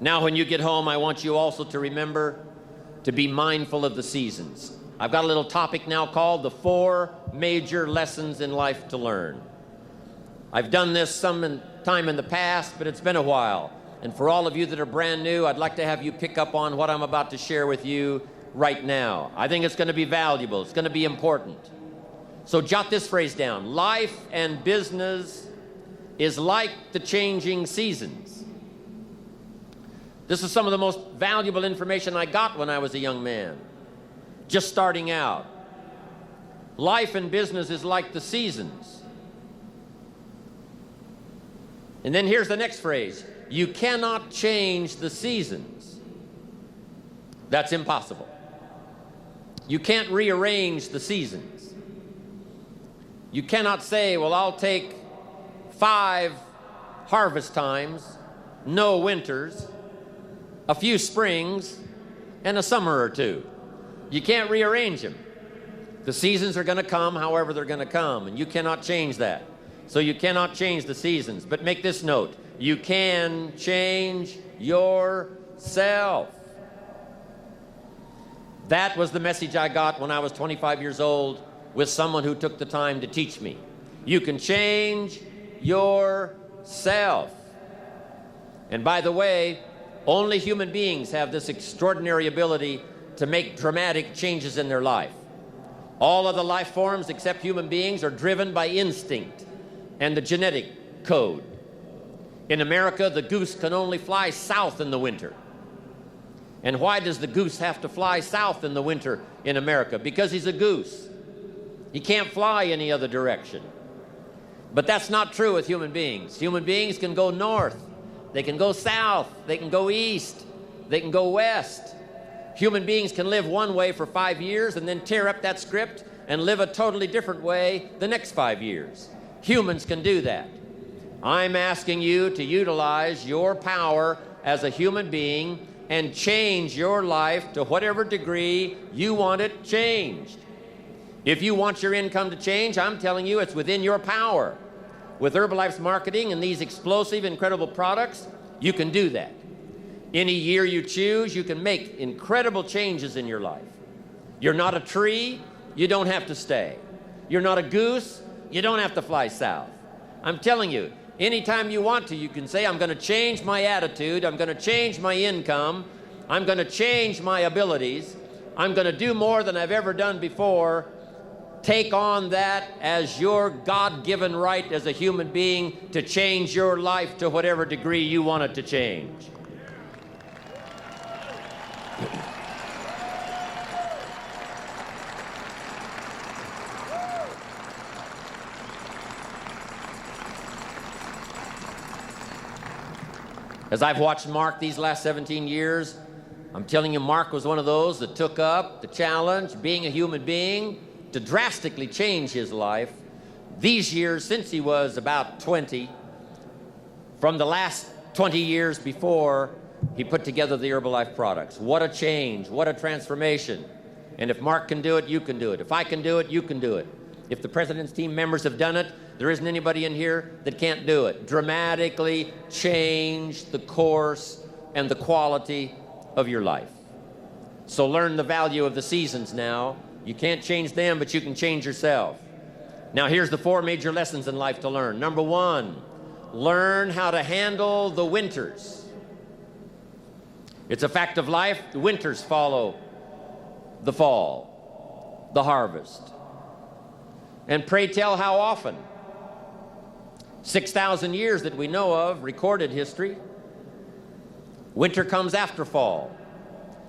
Now, when you get home, I want you also to remember to be mindful of the seasons. I've got a little topic now called the 4 major lessons in life to learn. I've done this some time in the past, but it's been a while. And for all of you that are brand new, I'd like to have you pick up on what I'm about to share with you right now. I think it's going to be valuable. It's going to be important. So jot this phrase down. Life and business is like the changing seasons. This is some of the most valuable information I got when I was a young man, just starting out. Life and business is like the seasons. And then here's the next phrase. You cannot change the seasons. That's impossible. You can't rearrange the seasons. You cannot say, well, I'll take 5 harvest times, no winters, a few springs, and a summer or 2. You can't rearrange them. The seasons are going to come however they're going to come, and you cannot change that. So you cannot change the seasons. But make this note. You can change yourself. That was the message I got when I was 25 years old with someone who took the time to teach me. You can change yourself. And by the way, only human beings have this extraordinary ability to make dramatic changes in their life. All of the life forms except human beings are driven by instinct and the genetic code. In America, the goose can only fly south in the winter. And why does the goose have to fly south in the winter in America? Because he's a goose. He can't fly any other direction. But that's not true with human beings. Human beings can go north. They can go south. They can go east. They can go west. Human beings can live one way for 5 years and then tear up that script and live a totally different way the next 5 years. Humans can do that. I'm asking you to utilize your power as a human being and change your life to whatever degree you want it changed. If you want your income to change, I'm telling you it's within your power. With Herbalife's marketing and these explosive, incredible products, you can do that. Any year you choose, you can make incredible changes in your life. You're not a tree, you don't have to stay. You're not a goose, you don't have to fly south. I'm telling you, anytime you want to, you can say, I'm going to change my attitude, I'm going to change my income, I'm going to change my abilities, I'm going to do more than I've ever done before. Take on that as your God-given right as a human being to change your life to whatever degree you want it to change. As I've watched Mark these last 17 years, I'm telling you, Mark was one of those that took up the challenge, being a human being, to drastically change his life. These years, since he was about 20, from the last 20 years before, he put together the Herbalife products. What a change, what a transformation. And if Mark can do it, you can do it. If I can do it, you can do it. If the President's team members have done it, there isn't anybody in here that can't do it. Dramatically change the course and the quality of your life. So learn the value of the seasons now. You can't change them, but you can change yourself. Now here's the 4 major lessons in life to learn. Number 1, learn how to handle the winters. It's a fact of life. The winters follow the fall, the harvest. And pray tell how often? 6,000 years that we know of, recorded history. Winter comes after fall.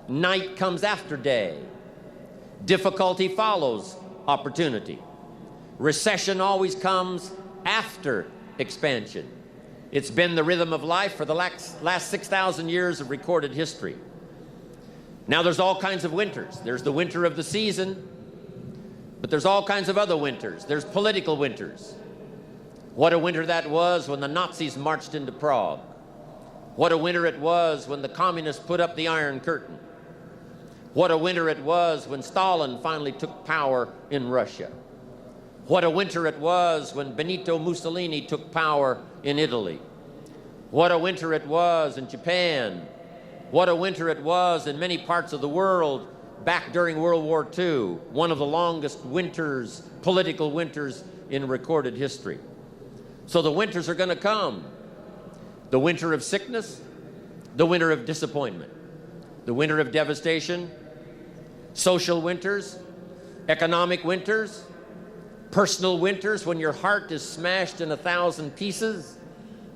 Night comes after day. Difficulty follows opportunity. Recession always comes after expansion. It's been the rhythm of life for the last 6,000 years of recorded history. Now there's all kinds of winters. There's the winter of the season, but there's all kinds of other winters. There's political winters. What a winter that was when the Nazis marched into Prague. What a winter it was when the communists put up the Iron Curtain. What a winter it was when Stalin finally took power in Russia. What a winter it was when Benito Mussolini took power in Italy. What a winter it was in Japan what a winter it was in many parts of the world back during World War II, one of the longest winters, political winters in recorded history. So the winters are going to come. The winter of sickness, the winter of disappointment, the winter of devastation, social winters, economic winters, personal winters when your heart is smashed in 1,000 pieces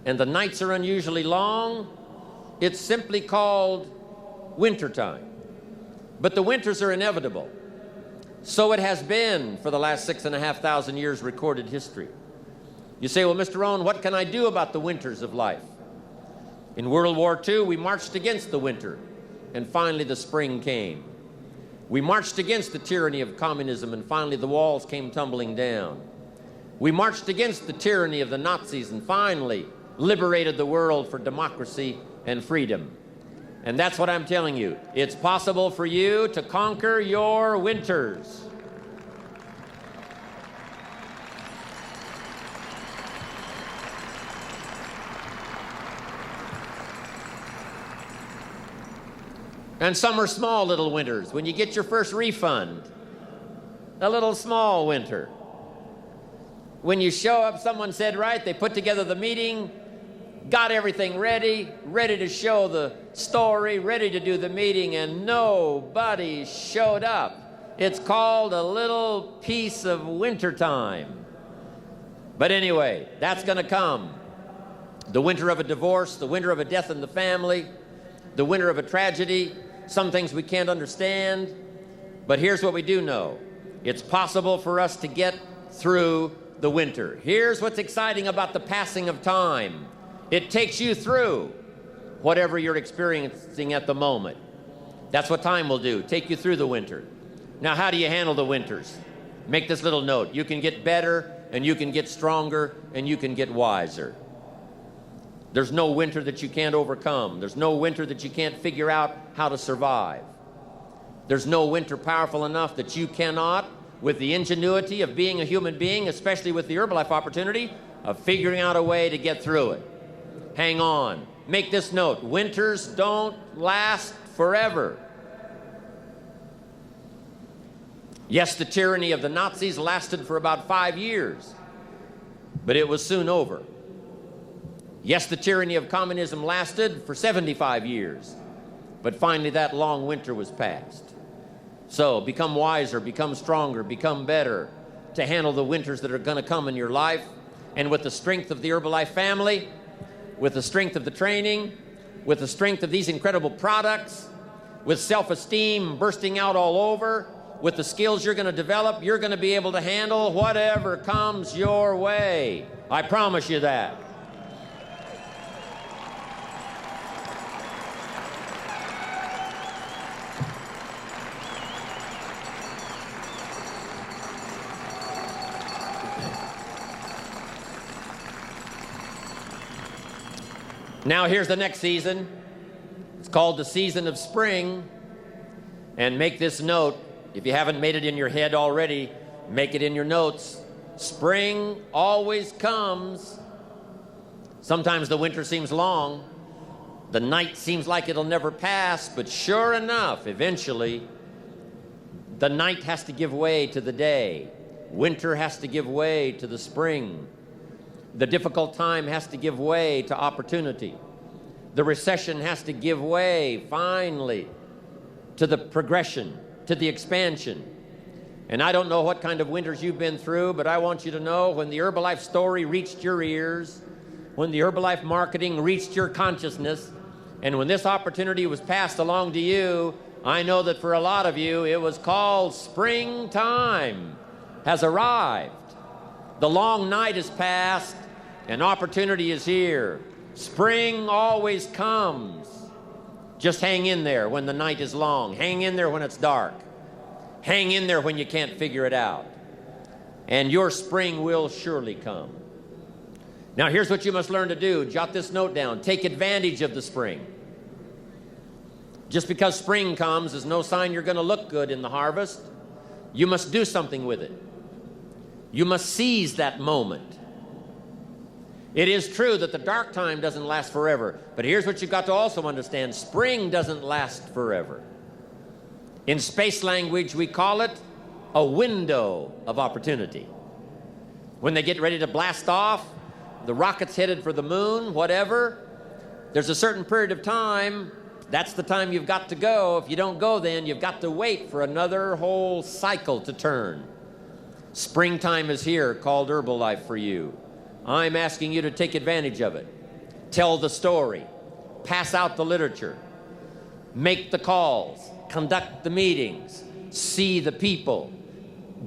and the nights are unusually long. It's simply called wintertime. But the winters are inevitable. So it has been for the last 6,500 years recorded history. You say, well, Mr. Rohn, what can I do about the winters of life? In World War II, we marched against the winter, and finally the spring came. We marched against the tyranny of communism, and finally the walls came tumbling down. We marched against the tyranny of the Nazis, and finally liberated the world for democracy and freedom. And that's what I'm telling you. It's possible for you to conquer your winters. And some are small little winters. When you get your first refund, a little small winter. When you show up, someone said, right, they put together the meeting, got everything ready to show the story, ready to do the meeting, and nobody showed up. It's called a little piece of wintertime. But anyway, that's going to come. The winter of a divorce, the winter of a death in the family, the winter of a tragedy, some things we can't understand. But here's what we do know. It's possible for us to get through the winter. Here's what's exciting about the passing of time. It takes you through whatever you're experiencing at the moment. That's what time will do, take you through the winter. Now, how do you handle the winters? Make this little note. You can get better, and you can get stronger, and you can get wiser. There's no winter that you can't overcome. There's no winter that you can't figure out how to survive. There's no winter powerful enough that you cannot, with the ingenuity of being a human being, especially with the Herbalife opportunity, of figuring out a way to get through it. Hang on. Make this note. Winters don't last forever. Yes, the tyranny of the Nazis lasted for about 5 years, but it was soon over. Yes, the tyranny of communism lasted for 75 years, but finally that long winter was past. So become wiser, become stronger, become better to handle the winters that are going to come in your life. And with the strength of the Herbalife family, with the strength of the training, with the strength of these incredible products, with self-esteem bursting out all over, with the skills you're going to develop, you're going to be able to handle whatever comes your way. I promise you that. Now here's the next season. It's called the season of spring. And make this note, if you haven't made it in your head already, make it in your notes. Spring always comes. Sometimes the winter seems long. The night seems like it'll never pass, but sure enough, eventually, the night has to give way to the day. Winter has to give way to the spring. The difficult time has to give way to opportunity. The recession has to give way, finally, to the progression, to the expansion. And I don't know what kind of winters you've been through, but I want you to know when the Herbalife story reached your ears, when the Herbalife marketing reached your consciousness, and when this opportunity was passed along to you, I know that for a lot of you, it was called springtime has arrived. The long night is past, and opportunity is here. Spring always comes. Just hang in there when the night is long. Hang in there when it's dark. Hang in there when you can't figure it out. And your spring will surely come. Now here's what you must learn to do. Jot this note down. Take advantage of the spring. Just because spring comes is no sign you're going to look good in the harvest. You must do something with it. You must seize that moment. It is true that the dark time doesn't last forever, but here's what you've got to also understand. Spring doesn't last forever. In space language, we call it a window of opportunity. When they get ready to blast off, the rocket's headed for the moon, whatever, there's a certain period of time. That's the time you've got to go. If you don't go then, you've got to wait for another whole cycle to turn. Springtime is here, called Herbalife for you. I'm asking you to take advantage of it. Tell the story. Pass out the literature. Make the calls. Conduct the meetings. See the people.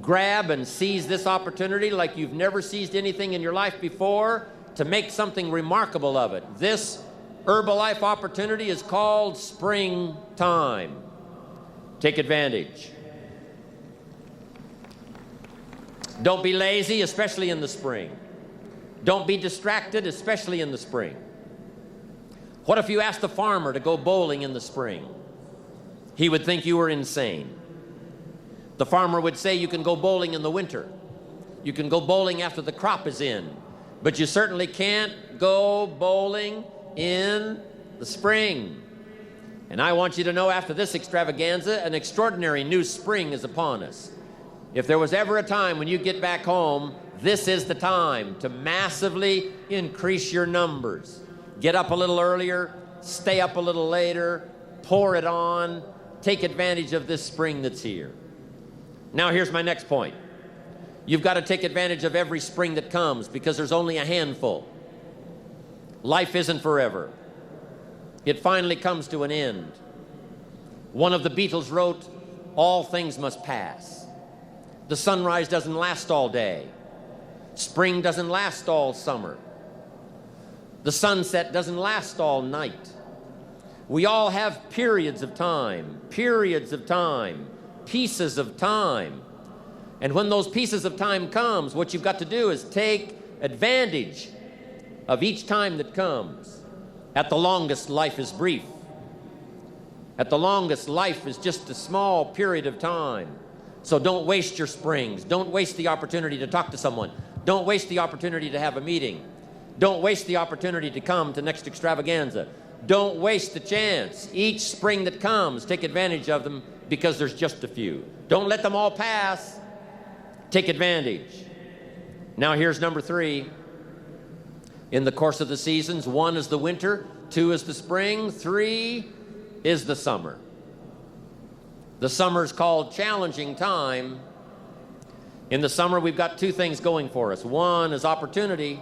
Grab and seize this opportunity like you've never seized anything in your life before to make something remarkable of it. This Herbalife opportunity is called springtime. Take advantage. Don't be lazy, especially in the spring. Don't be distracted, especially in the spring. What if you asked the farmer to go bowling in the spring? He would think you were insane. The farmer would say you can go bowling in the winter. You can go bowling after the crop is in. But you certainly can't go bowling in the spring. And I want you to know, after this extravaganza, an extraordinary new spring is upon us. If there was ever a time when you get back home, this is the time to massively increase your numbers. Get up a little earlier, stay up a little later, pour it on, take advantage of this spring that's here. Now here's my next point. You've got to take advantage of every spring that comes because there's only a handful. Life isn't forever. It finally comes to an end. One of the Beatles wrote, "All things must pass." The sunrise doesn't last all day. Spring doesn't last all summer. The sunset doesn't last all night. We all have periods of time, pieces of time. And when those pieces of time comes, what you've got to do is take advantage of each time that comes. At the longest, life is brief. At the longest, life is just a small period of time. So don't waste your springs. Don't waste the opportunity to talk to someone. Don't waste the opportunity to have a meeting. Don't waste the opportunity to come to next extravaganza. Don't waste the chance. Each spring that comes, take advantage of them because there's just a few. Don't let them all pass. Take advantage. Now here's number 3. In the course of the seasons, 1 is the winter, 2 is the spring, 3 is the summer. The summer is called challenging time. In the summer, we've got 2 things going for us. 1 is opportunity,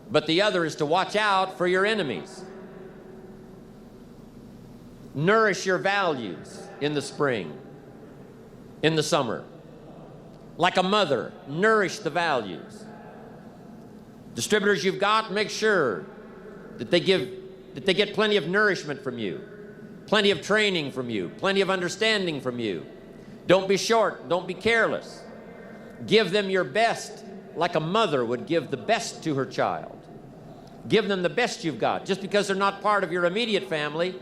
but the other is to watch out for your enemies. Nourish your values in the spring, in the summer. Like a mother, nourish the values. Distributors you've got, make sure that they get plenty of nourishment from you, plenty of training from you, plenty of understanding from you. Don't be short, don't be careless. Give them your best like a mother would give the best to her child. Give them the best you've got. Just because they're not part of your immediate family,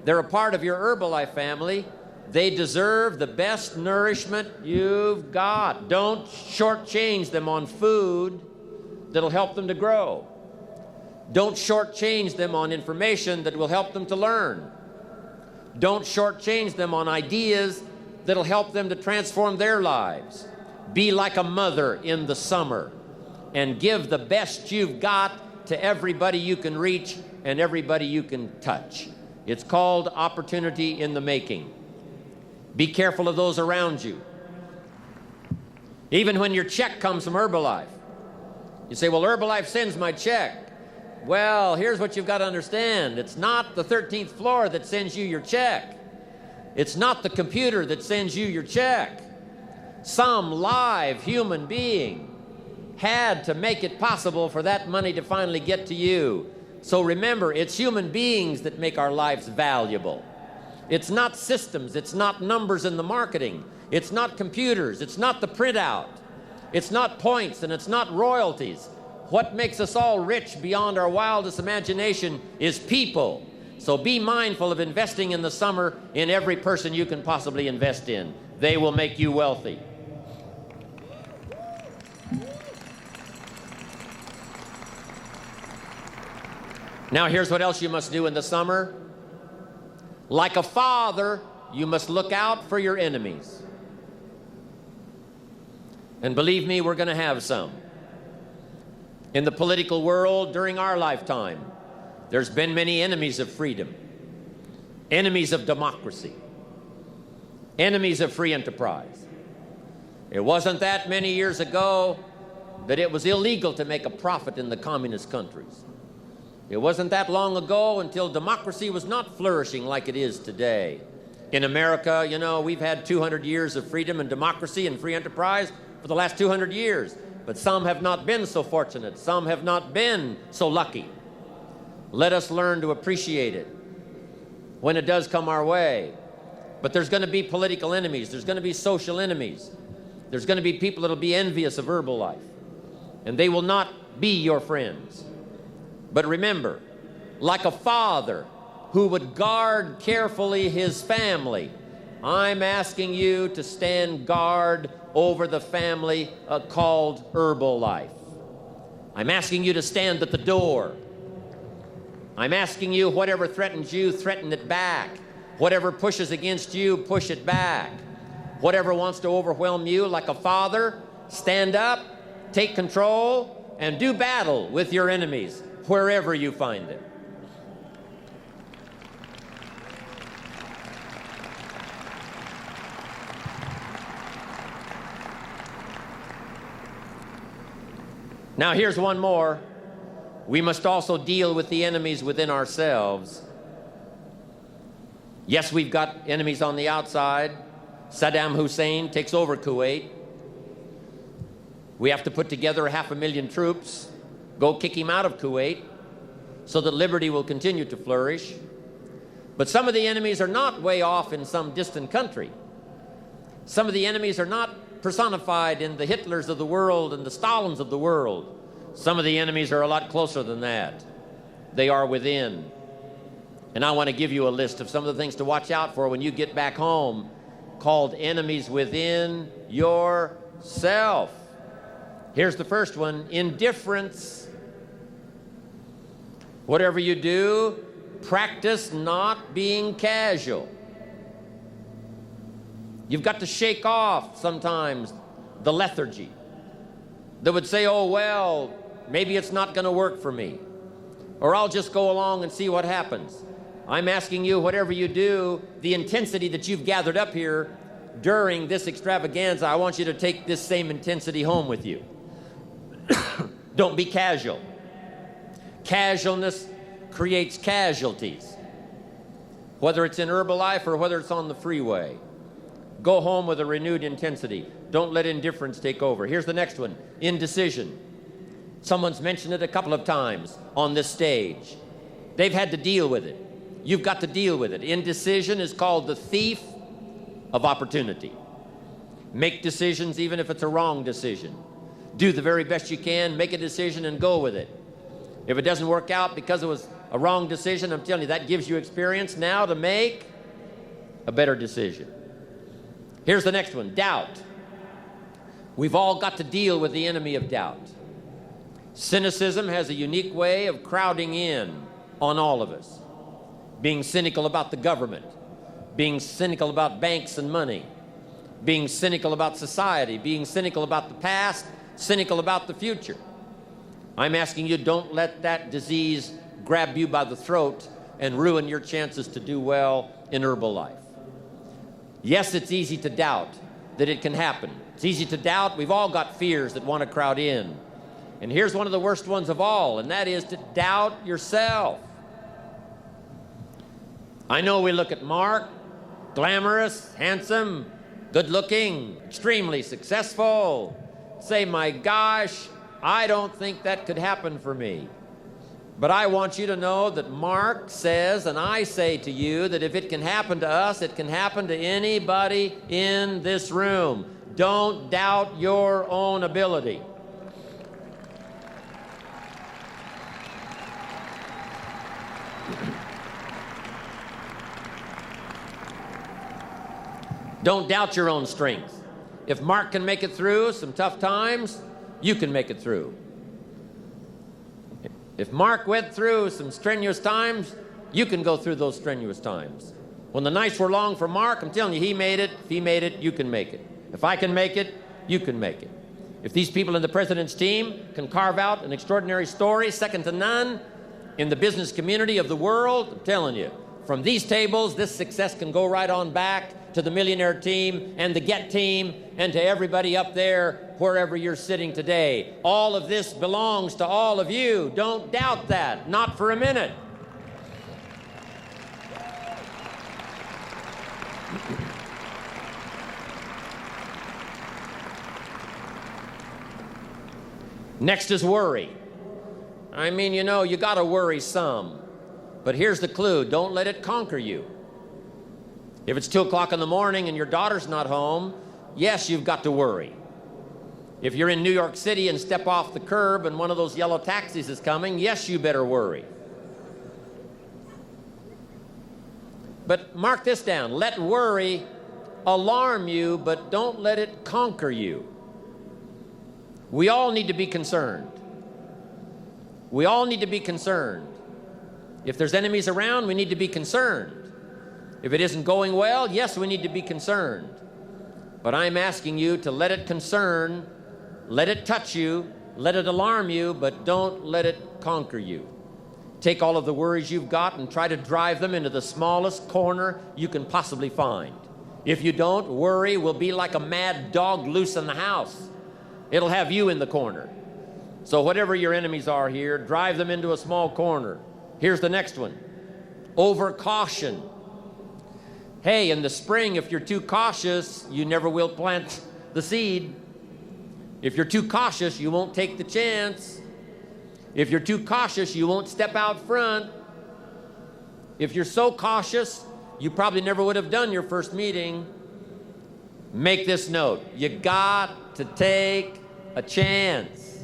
they're a part of your Herbalife family. They deserve the best nourishment you've got. Don't shortchange them on food that'll help them to grow. Don't shortchange them on information that will help them to learn. Don't shortchange them on ideas that'll help them to transform their lives. Be like a mother in the summer and give the best you've got to everybody you can reach and everybody you can touch. It's called opportunity in the making. Be careful of those around you. Even when your check comes from Herbalife, you say, well, Herbalife sends my check. Well, here's what you've got to understand. It's not the 13th floor that sends you your check. It's not the computer that sends you your check. Some live human being had to make it possible for that money to finally get to you. So remember, it's human beings that make our lives valuable. It's not systems. It's not numbers in the marketing. It's not computers. It's not the printout. It's not points, and it's not royalties. What makes us all rich beyond our wildest imagination is people. So be mindful of investing in the summer in every person you can possibly invest in. They will make you wealthy. Now here's what else you must do in the summer. Like a father, you must look out for your enemies. And believe me, we're going to have some. In the political world during our lifetime, there's been many enemies of freedom, enemies of democracy, enemies of free enterprise. It wasn't that many years ago that it was illegal to make a profit in the communist countries. It wasn't that long ago until democracy was not flourishing like it is today. In America, you know, we've had 200 years of freedom and democracy and free enterprise for the last 200 years. But some have not been so fortunate. Some have not been so lucky. Let us learn to appreciate it when it does come our way. But there's going to be political enemies. There's going to be social enemies. There's going to be people that will be envious of Herbalife. And they will not be your friends. But remember, like a father who would guard carefully his family, I'm asking you to stand guard over the family called Herbalife. I'm asking you to stand at the door. I'm asking you, whatever threatens you, threaten it back. Whatever pushes against you, push it back. Whatever wants to overwhelm you, like a father, stand up, take control, and do battle with your enemies wherever you find them. Now here's one more. We must also deal with the enemies within ourselves. Yes, we've got enemies on the outside. Saddam Hussein takes over Kuwait. We have to put together 500,000 troops, go kick him out of Kuwait so that liberty will continue to flourish. But some of the enemies are not way off in some distant country. Some of the enemies are not personified in the Hitlers of the world and the Stalins of the world. Some of the enemies are a lot closer than that. They are within. And I want to give you a list of some of the things to watch out for when you get back home, called enemies within yourself. Here's the first one: indifference. Whatever you do, practice not being casual. You've got to shake off sometimes the lethargy that would say, oh, well, maybe it's not going to work for me, or I'll just go along and see what happens. I'm asking you, whatever you do, the intensity that you've gathered up here during this extravaganza, I want you to take this same intensity home with you. Don't be casual. Casualness creates casualties, whether it's in Herbalife or whether it's on the freeway. Go home with a renewed intensity. Don't let indifference take over. Here's the next one: indecision. Someone's mentioned it a couple of times on this stage. They've had to deal with it. You've got to deal with it. Indecision is called the thief of opportunity. Make decisions even if it's a wrong decision. Do the very best you can, make a decision and go with it. If it doesn't work out because it was a wrong decision, I'm telling you, that gives you experience now to make a better decision. Here's the next one: doubt. We've all got to deal with the enemy of doubt. Cynicism has a unique way of crowding in on all of us. Being cynical about the government, being cynical about banks and money, being cynical about society, being cynical about the past, cynical about the future. I'm asking you, don't let that disease grab you by the throat and ruin your chances to do well in Herbalife. Yes, it's easy to doubt that it can happen. It's easy to doubt. We've all got fears that want to crowd in. And here's one of the worst ones of all, and that is to doubt yourself. I know we look at Mark, glamorous, handsome, good-looking, extremely successful, say, my gosh, I don't think that could happen for me. But I want you to know that Mark says, and I say to you, that if it can happen to us, it can happen to anybody in this room. Don't doubt your own ability. Don't doubt your own strength. If Mark can make it through some tough times, you can make it through. If Mark went through some strenuous times, you can go through those strenuous times. When the nights were long for Mark, I'm telling you, he made it. If he made it, you can make it. If I can make it, you can make it. If these people in the President's team can carve out an extraordinary story, second to none, in the business community of the world, I'm telling you, from these tables, this success can go right on back to the Millionaire team and the Get team and to everybody up there, wherever you're sitting today. All of this belongs to all of you. Don't doubt that, not for a minute. Next is worry. I mean, you know, you got to worry some. But here's the clue. Don't let it conquer you. If it's 2 o'clock in the morning and your daughter's not home, yes, you've got to worry. If you're in New York City and step off the curb and one of those yellow taxis is coming, yes, you better worry. But mark this down. Let worry alarm you, but don't let it conquer you. We all need to be concerned. We all need to be concerned. If there's enemies around, we need to be concerned. If it isn't going well, yes, we need to be concerned. But I'm asking you to let it concern, let it touch you, let it alarm you, but don't let it conquer you. Take all of the worries you've got and try to drive them into the smallest corner you can possibly find. If you don't, worry will be like a mad dog loose in the house. It'll have you in the corner. So whatever your enemies are here, drive them into a small corner. Here's the next one. Over caution. Hey, in the spring, if you're too cautious, you never will plant the seed. If you're too cautious, you won't take the chance. If you're too cautious, you won't step out front. If you're so cautious, you probably never would have done your first meeting. Make this note. You got to take a chance.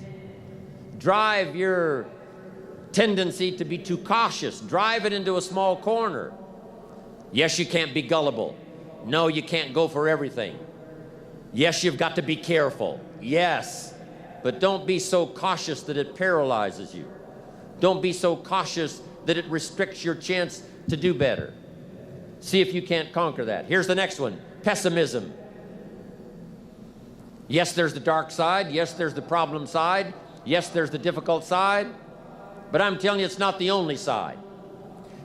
Drive your tendency to be too cautious. Drive it into a small corner. Yes, you can't be gullible. No, you can't go for everything. Yes, you've got to be careful. Yes, but don't be so cautious that it paralyzes you. Don't be so cautious that it restricts your chance to do better. See if you can't conquer that. Here's the next one. Pessimism. Yes, there's the dark side. Yes, there's the problem side. Yes, there's the difficult side. But I'm telling you, it's not the only side.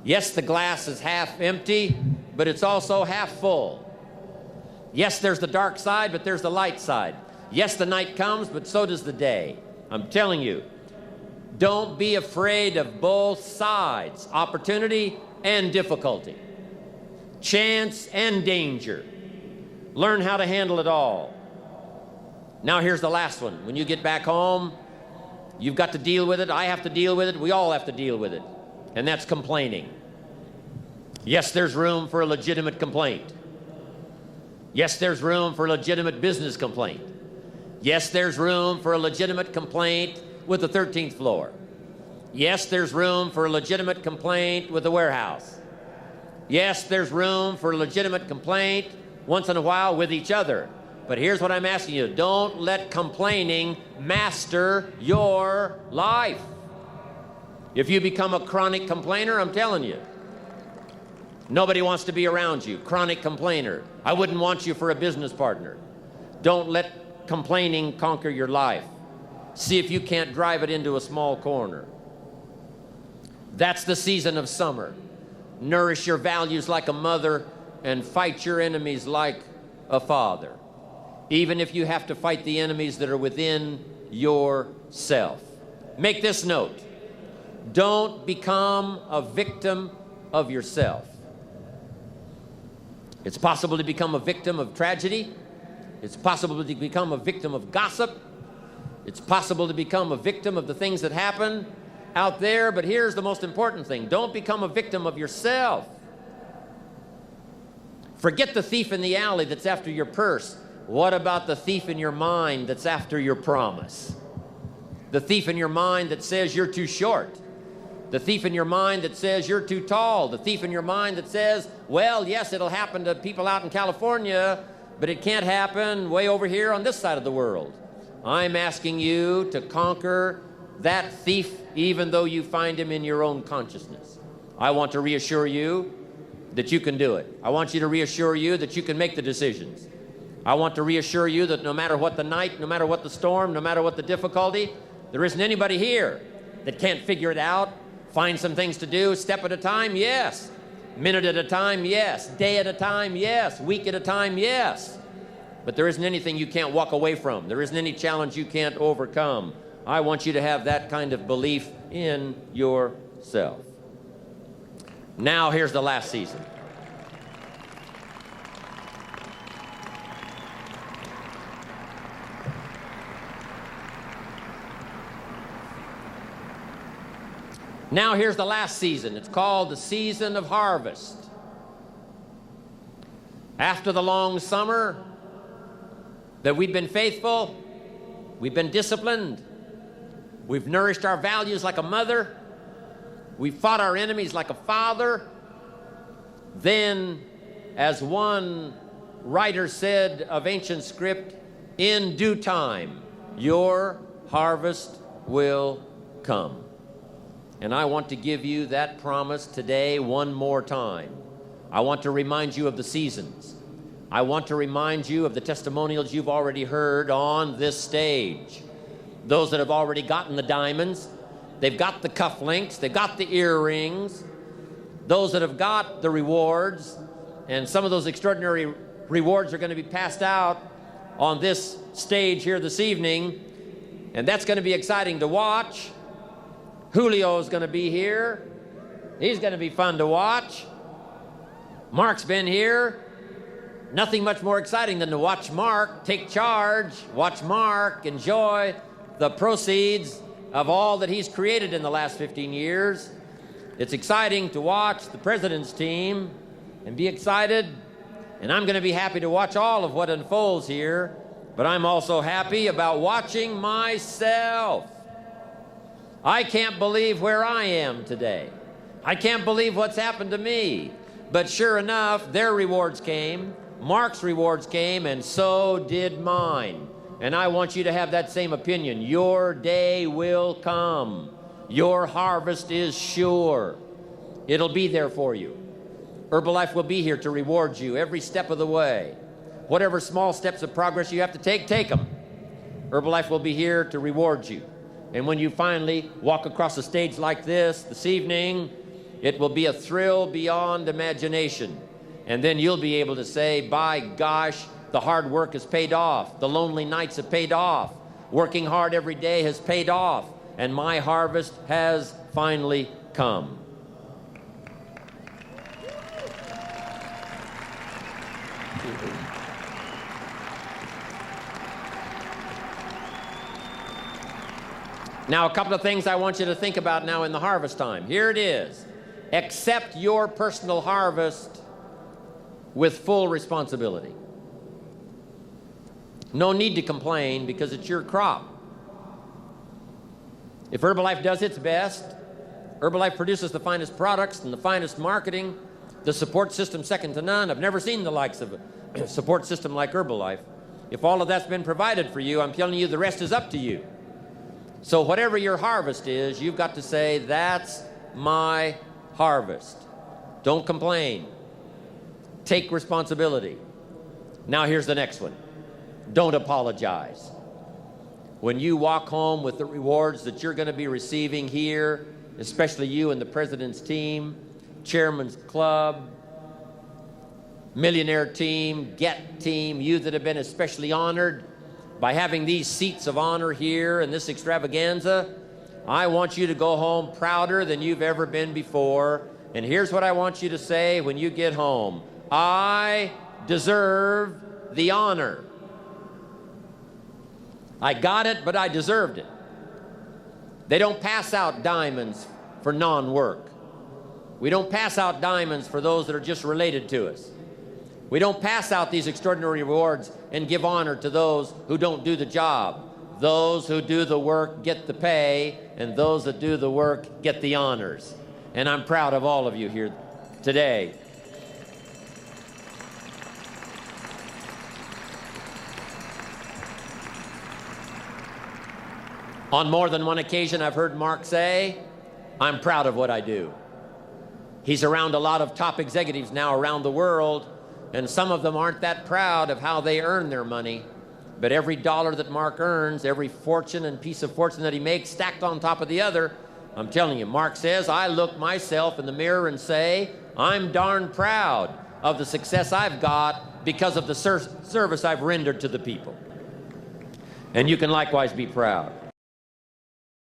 Yes, the glass is half empty, but it's also half full. Yes, there's the dark side, but there's the light side. Yes, the night comes, but so does the day. I'm telling you, don't be afraid of both sides, opportunity and difficulty, chance and danger. Learn how to handle it all. Now here's the last one. When you get back home, you've got to deal with it. I have to deal with it. We all have to deal with it. And that's complaining. Yes, there's room for a legitimate complaint. Yes, there's room for a legitimate business complaint. Yes, there's room for a legitimate complaint with the 13th floor. Yes, there's room for a legitimate complaint with the warehouse. Yes, there's room for a legitimate complaint once in a while with each other. But here's what I'm asking you. Don't let complaining master your life. If you become a chronic complainer, I'm telling you, nobody wants to be around you. Chronic complainer. I wouldn't want you for a business partner. Don't let complaining conquer your life. See if you can't drive it into a small corner. That's the season of summer. Nourish your values like a mother and fight your enemies like a father. Even if you have to fight the enemies that are within yourself. Make this note. Don't become a victim of yourself. It's possible to become a victim of tragedy. It's possible to become a victim of gossip. It's possible to become a victim of the things that happen out there. But here's the most important thing. Don't become a victim of yourself. Forget the thief in the alley that's after your purse. What about the thief in your mind that's after your promise? The thief in your mind that says you're too short. The thief in your mind that says you're too tall. The thief in your mind that says, well, yes, it'll happen to people out in California, but it can't happen way over here on this side of the world. I'm asking you to conquer that thief even though you find him in your own consciousness. I want to reassure you that you can do it. I want you to reassure you that you can make the decisions. I want to reassure you that no matter what the night, no matter what the storm, no matter what the difficulty, there isn't anybody here that can't figure it out, find some things to do, step at a time, yes. Minute at a time, yes. Day at a time, yes. Week at a time, yes. But there isn't anything you can't walk away from. There isn't any challenge you can't overcome. I want you to have that kind of belief in yourself. Now here's the last season. Now here's the last season. It's called the season of harvest. After the long summer that we've been faithful, we've been disciplined, we've nourished our values like a mother, we've fought our enemies like a father, then, as one writer said of ancient script, in due time, your harvest will come. And I want to give you that promise today one more time. I want to remind you of the seasons. I want to remind you of the testimonials you've already heard on this stage. Those that have already gotten the diamonds, they've got the cufflinks, they've got the earrings. Those that have got the rewards, and some of those extraordinary rewards are going to be passed out on this stage here this evening, and that's going to be exciting to watch. Julio's going to be here. He's going to be fun to watch. Mark's been here. Nothing much more exciting than to watch Mark take charge, watch Mark enjoy the proceeds of all that he's created in the last 15 years. It's exciting to watch the president's team and be excited, and I'm going to be happy to watch all of what unfolds here, but I'm also happy about watching myself. I can't believe where I am today. I can't believe what's happened to me. But sure enough, their rewards came, Mark's rewards came, and so did mine. And I want you to have that same opinion. Your day will come. Your harvest is sure. It'll be there for you. Herbalife will be here to reward you every step of the way. Whatever small steps of progress you have to take them. Herbalife will be here to reward you. And when you finally walk across a stage like this evening, it will be a thrill beyond imagination. And then you'll be able to say, by gosh, the hard work has paid off. The lonely nights have paid off. Working hard every day has paid off. And my harvest has finally come. Now, a couple of things I want you to think about now in the harvest time. Here it is. Accept your personal harvest with full responsibility. No need to complain because it's your crop. If Herbalife does its best, Herbalife produces the finest products and the finest marketing, the support system second to none. I've never seen the likes of a support system like Herbalife. If all of that's been provided for you, I'm telling you the rest is up to you. So whatever your harvest is, you've got to say, that's my harvest. Don't complain. Take responsibility. Now here's the next one. Don't apologize. When you walk home with the rewards that you're going to be receiving here, especially you and the president's team, chairman's club, millionaire team, get team, you that have been especially honored by having these seats of honor here in this extravaganza, I want you to go home prouder than you've ever been before. And here's what I want you to say when you get home. I deserve the honor. I got it, but I deserved it. They don't pass out diamonds for non-work. We don't pass out diamonds for those that are just related to us. We don't pass out these extraordinary rewards and give honor to those who don't do the job. Those who do the work get the pay, and those that do the work get the honors. And I'm proud of all of you here today. On more than one occasion, I've heard Mark say, I'm proud of what I do. He's around a lot of top executives now around the world, and some of them aren't that proud of how they earn their money. But every dollar that Mark earns, every fortune and piece of fortune that he makes stacked on top of the other, I'm telling you, Mark says, I look myself in the mirror and say, I'm darn proud of the success I've got because of the service I've rendered to the people. And you can likewise be proud.